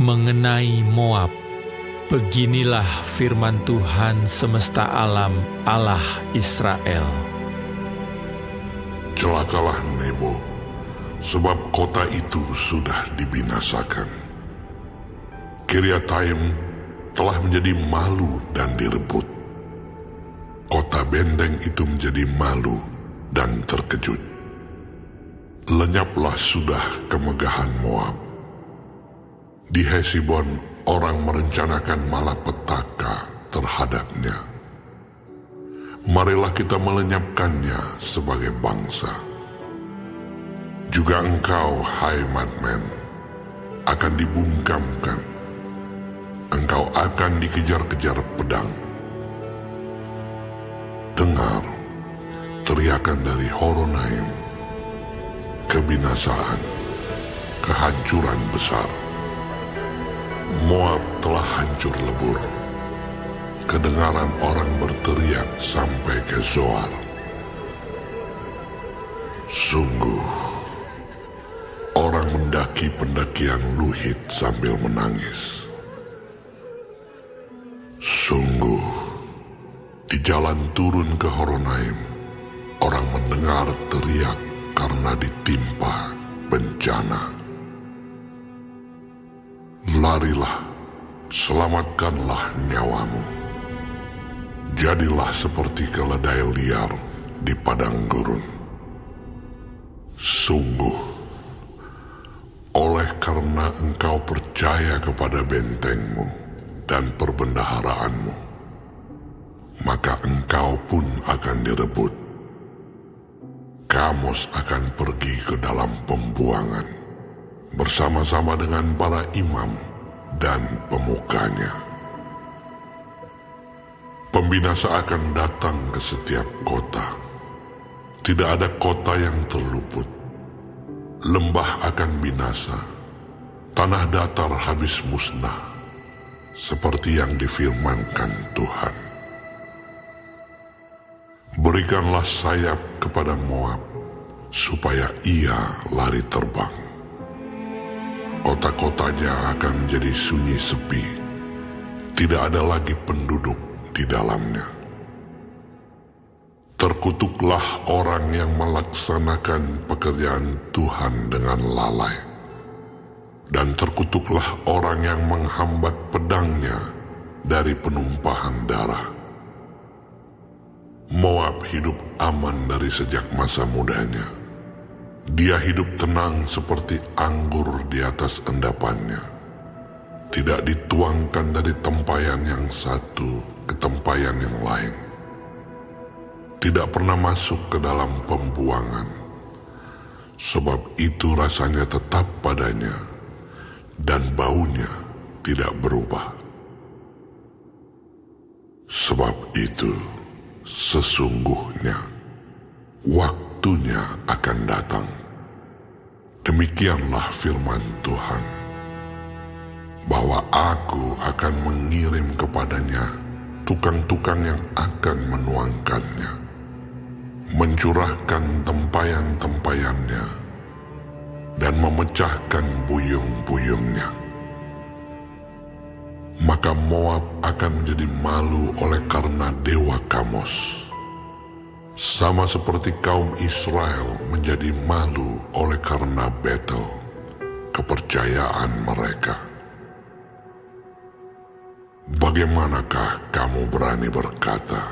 mengenai Moab. Beginilah firman Tuhan semesta alam, Allah Israel. Celakalah Nebo, sebab kota itu sudah dibinasakan. Kiriataim telah menjadi malu dan direbut. Kota benteng itu menjadi malu dan terkejut. Lenyaplah sudah kemegahan Moab. Di Hesibon orang merencanakan malapetaka terhadapnya. Marilah kita melenyapkannya sebagai bangsa. Juga engkau, hai Madmen, akan dibungkamkan. Engkau akan dikejar-kejar pedang. Dengar teriakan dari Horonaim, kebinasaan, kehancuran besar. Moab telah hancur lebur. Kedengaran orang berteriak sampai ke Zoar. Sungguh, orang mendaki pendakian Luhit sambil menangis. Sungguh, di jalan turun ke Horonaim, orang mendengar teriak karena ditimpa bencana. Larilah, selamatkanlah nyawamu. Jadilah seperti keledai liar di padang gurun. Sungguh, oleh karena engkau percaya kepada bentengmu dan perbendaharaanmu, maka engkau pun akan direbut. Kamos akan pergi ke dalam pembuangan bersama-sama dengan para imam dan pemukanya. Pembinasa akan datang ke setiap kota. Tidak ada kota yang terluput. Lembah akan binasa. Tanah datar habis musnah, seperti yang difirmankan Tuhan. Berikanlah sayap kepada Moab, supaya ia lari terbang. Kota-kotanya akan menjadi sunyi sepi. Tidak ada lagi penduduk di dalamnya. Terkutuklah orang yang melaksanakan pekerjaan Tuhan dengan lalai. Dan terkutuklah orang yang menghambat pedangnya dari penumpahan darah. Moab hidup aman dari sejak masa mudanya. Dia hidup tenang seperti anggur di atas endapannya. Tidak dituangkan dari tempayan yang satu ke tempayan yang lain. Tidak pernah masuk ke dalam pembuangan. Sebab itu rasanya tetap padanya, dan baunya tidak berubah. Sebab itu, sesungguhnya waktunya akan datang. Demikianlah firman Tuhan, bahwa aku akan mengirim kepadanya tukang-tukang yang akan menuangkannya, mencurahkan tempayan-tempayannya, dan memecahkan buyung-buyungnya. Maka Moab akan menjadi malu oleh karena dewa Kamos, sama seperti kaum Israel menjadi malu oleh karena Betel, kepercayaan mereka. Bagaimanakah kamu berani berkata,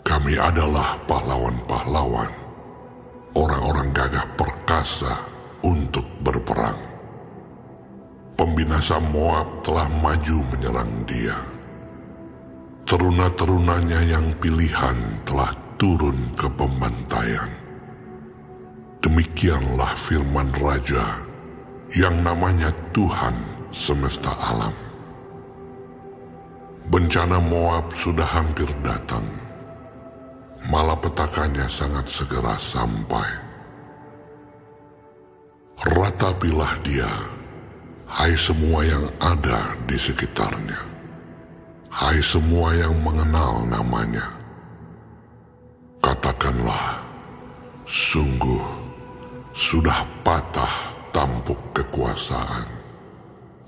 kami adalah pahlawan-pahlawan, orang-orang gagah perkasa untuk berperang. Pembinasa Moab telah maju menyerang dia. Teruna-terunanya yang pilihan telah turun ke pembantaian. Demikianlah firman Raja yang namanya Tuhan semesta alam. Bencana Moab sudah hampir datang. Malapetakannya sangat segera sampai. Ratapilah dia, hai semua yang ada di sekitarnya, hai semua yang mengenal namanya. Katakanlah, sungguh sudah patah tampuk kekuasaan,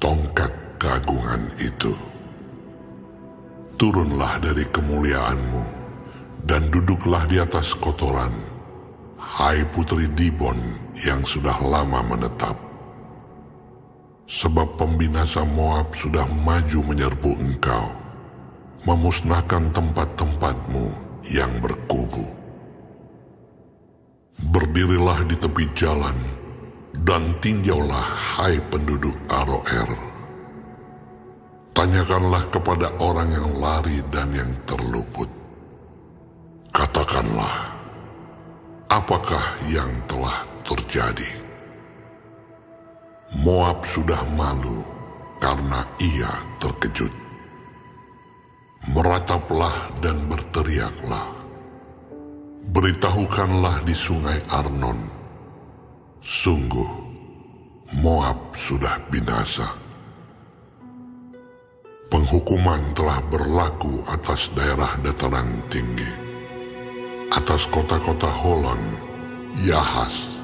tongkat keagungan itu. Turunlah dari kemuliaanmu dan duduklah di atas kotoran, hai putri Dibon yang sudah lama menetap. Sebab pembinasa Moab sudah maju menyerbu engkau, memusnahkan tempat-tempatmu yang berkubu. Berdirilah di tepi jalan, dan tinjaulah hai penduduk Aroer. Tanyakanlah kepada orang yang lari dan yang terluput. Katakanlah, apakah yang telah terjadi? Moab sudah malu karena ia terkejut. Merataplah dan berteriaklah. Beritahukanlah di sungai Arnon, sungguh Moab sudah binasa. Penghukuman telah berlaku atas daerah dataran tinggi, atas kota-kota Holon, Yahas,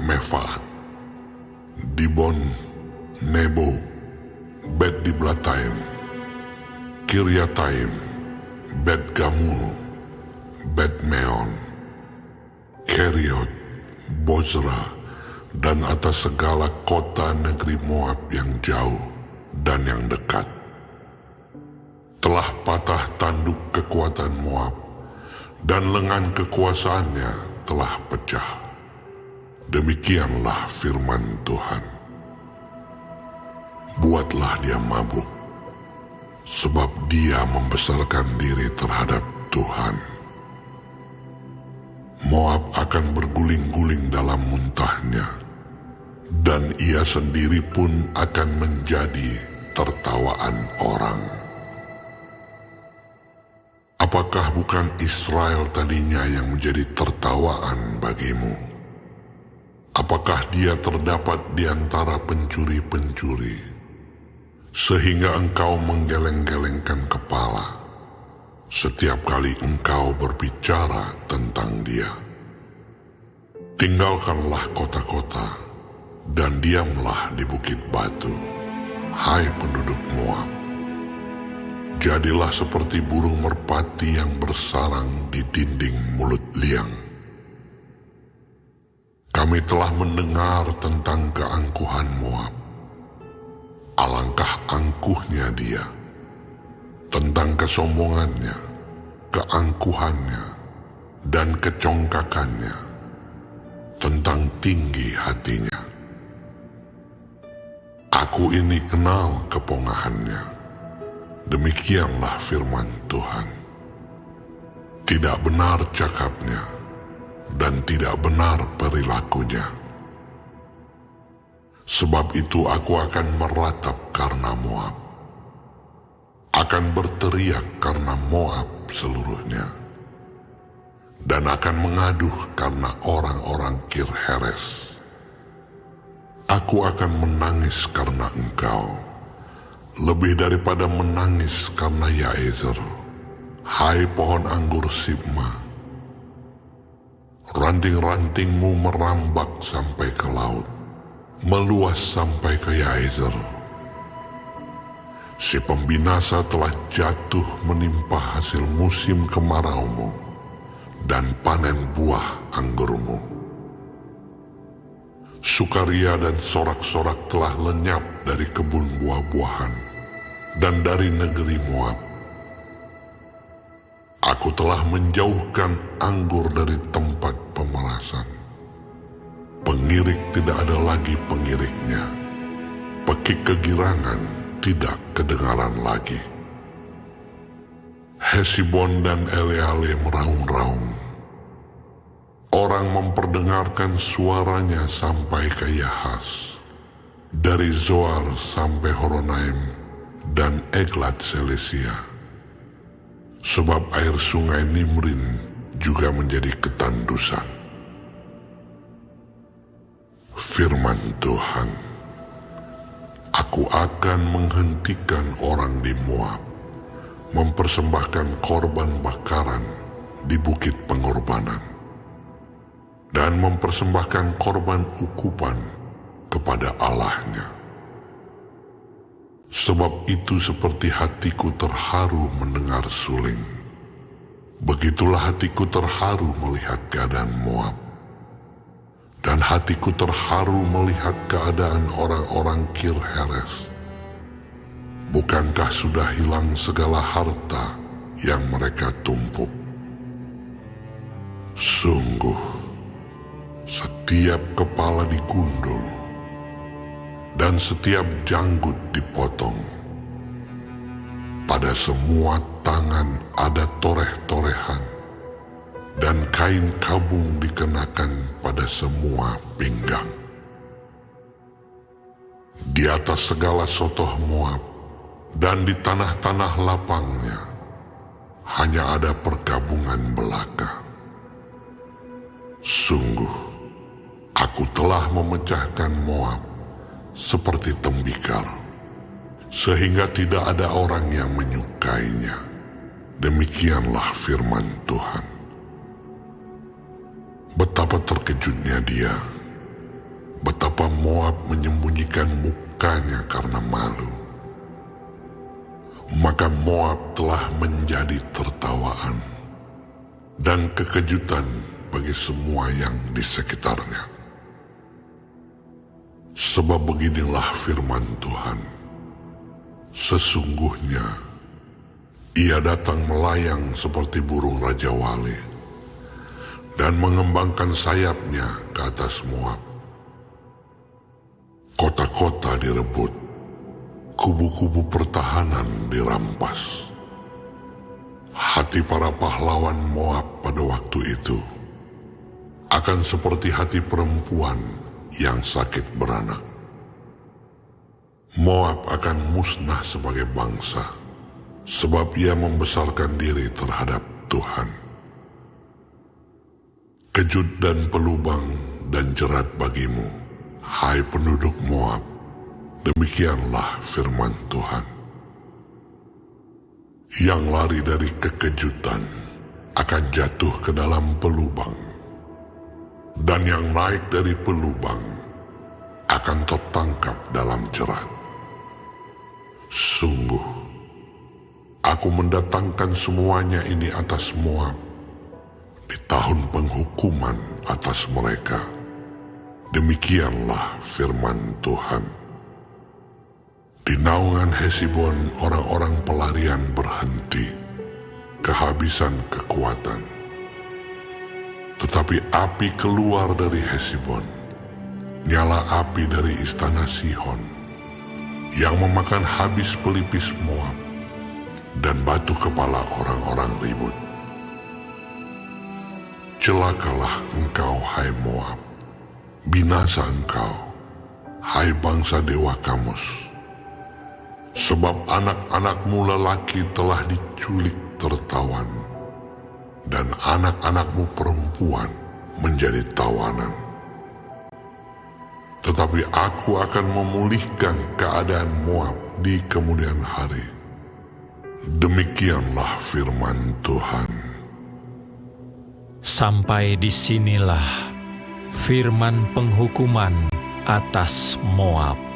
Mefaat, Dibon, Nebo, Bet Diblataim, Kiryataim, Bet Gamul, Bet Meon, Keriot, Bozra, dan atas segala kota negeri Moab yang jauh dan yang dekat. Telah patah tanduk kekuatan Moab, dan lengan kekuasaannya telah pecah. Demikianlah firman Tuhan. Buatlah dia mabuk, sebab dia membesarkan diri terhadap Tuhan. Moab akan berguling-guling dalam muntahnya, dan ia sendiri pun akan menjadi tertawaan orang. Apakah bukan Israel tadinya yang menjadi tertawaan bagimu? Apakah dia terdapat di antara pencuri-pencuri, sehingga engkau menggeleng-gelengkan kepala setiap kali engkau berbicara tentang dia? Tinggalkanlah kota-kota dan diamlah di bukit batu, hai penduduk Moab. Jadilah seperti burung merpati yang bersarang di dinding mulut liang. Kami telah mendengar tentang keangkuhan Moab. Alangkah angkuhnya dia, tentang kesombongannya, keangkuhannya, dan kecongkakannya, tentang tinggi hatinya. Aku ini kenal kepongahannya. Demikianlah firman Tuhan. Tidak benar cakapnya, dan tidak benar perilakunya. Sebab itu aku akan meratap karena Moab, akan berteriak karena Moab seluruhnya, dan akan mengaduh karena orang-orang Kirheres. Aku akan menangis karena engkau, lebih daripada menangis karena Yaezer, hai pohon anggur Sibma. Ranting-rantingmu merambak sampai ke laut, meluas sampai ke Yaezer. Si pembinasa telah jatuh menimpa hasil musim kemaraumu dan panen buah anggurmu. Sukaria dan sorak-sorak telah lenyap dari kebun buah-buahan dan dari negeri Moab. Aku telah menjauhkan anggur dari tempat pemerasan. Pengirik tidak ada lagi pengiriknya. Pekik kegirangan tidak kedengaran lagi. Hesibon dan Eleale meraung-raung. Orang memperdengarkan suaranya sampai ke Yahas, dari Zoar sampai Horonaim dan Eglat Selisia. Sebab air sungai Nimrin juga menjadi ketandusan. Firman Tuhan, aku akan menghentikan orang di Moab, mempersembahkan korban bakaran di bukit pengorbanan, dan mempersembahkan korban ukupan kepada Allahnya. Sebab itu seperti hatiku terharu mendengar suling, begitulah hatiku terharu melihat keadaan Moab. Dan hatiku terharu melihat keadaan orang-orang Kir-Heres. Bukankah sudah hilang segala harta yang mereka tumpuk? Sungguh, setiap kepala digundul, dan setiap janggut dipotong. Pada semua tangan ada toreh-torehan, dan kain kabung dikenakan pada semua pinggang. Di atas segala sotoh Moab dan di tanah-tanah lapangnya hanya ada perkabungan belaka. Sungguh, aku telah memecahkan Moab seperti tembikar, sehingga tidak ada orang yang menyukainya. Demikianlah firman Tuhan. Betapa terkejutnya dia, betapa Moab menyembunyikan mukanya karena malu. Maka Moab telah menjadi tertawaan dan kekejutan bagi semua yang di sekitarnya. Sebab beginilah firman Tuhan, sesungguhnya ia datang melayang seperti burung Raja Wali, dan mengembangkan sayapnya ke atas Moab. Kota-kota direbut, kubu-kubu pertahanan dirampas. Hati para pahlawan Moab pada waktu itu akan seperti hati perempuan yang sakit beranak. Moab akan musnah sebagai bangsa, sebab ia membesarkan diri terhadap Tuhan. Kejut dan pelubang dan jerat bagimu, hai penduduk Moab, demikianlah firman Tuhan. Yang lari dari kekejutan akan jatuh ke dalam pelubang, dan yang naik dari pelubang akan tertangkap dalam jerat. Sungguh, aku mendatangkan semuanya ini atas Moab di tahun penghukuman atas mereka. Demikianlah firman Tuhan. Di naungan Hesibon orang-orang pelarian berhenti, kehabisan kekuatan. Tetapi api keluar dari Hesibon, nyala api dari istana Sihon, yang memakan habis pelipis Moab dan batu kepala orang-orang ribut. Celakalah engkau, hai Moab, binasa engkau, hai bangsa dewa Kamus. Sebab anak-anakmu lelaki telah diculik tertawan, dan anak-anakmu perempuan menjadi tawanan. Tetapi aku akan memulihkan keadaan Moab di kemudian hari. Demikianlah firman Tuhan. Sampai disinilah firman penghukuman atas Moab.